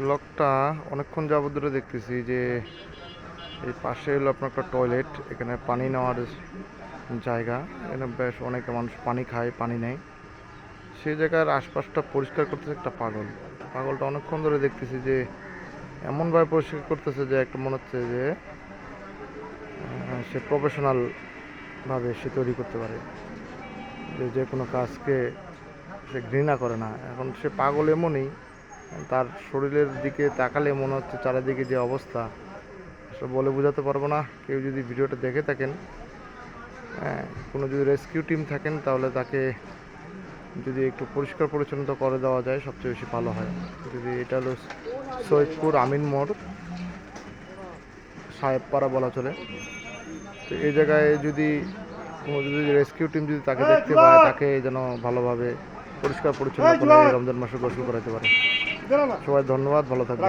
ব্লগটা অনেকক্ষণ যাবত ধরে দেখতেছি যে এই পাশে হলো আপনার একটা টয়লেট, এখানে পানি নেওয়ার জায়গা। এখানে বেশ অনেকে মানুষ পানি খায়, পানি নেয়। সেই জায়গার আশপাশটা পরিষ্কার করতেছে একটা পাগল। পাগলটা অনেকক্ষণ ধরে দেখতেছি যে এমনভাবে পরিষ্কার করতেছে যে একটা মনে হচ্ছে যে সে প্রফেশনাল ভাবে সে তৈরি করতে পারে, যে যে কোনো কাজকে সে ঘৃণা করে না। এখন সে পাগল এমনই, তার শরীরের দিকে তাকালে মনে হচ্ছে চারিদিকে যে অবস্থা সে বলে বোঝাতে পারবো না। কেউ যদি ভিডিওটা দেখে থাকেন, হ্যাঁ, কোনো যদি রেস্কিউ টিম থাকেন তাহলে তাকে যদি একটু পরিষ্কার পরিচ্ছন্নতা করে দেওয়া যায় সবচেয়ে বেশি ভালো হয়। যদি এটা হলো সৈয়দপুর আমিন মোড়, সাহেবপাড়া বলা চলে। তো এই জায়গায় যদি কোনো যদি রেস্কিউ টিম যদি তাকে দেখতে পায়, তাকে যেন ভালোভাবে পরিষ্কার পরিচ্ছন্ন করে এই রমজান মাসে গোসল করাতে পারে। সবাই ধন্যবাদ, ভালো থাকবেন।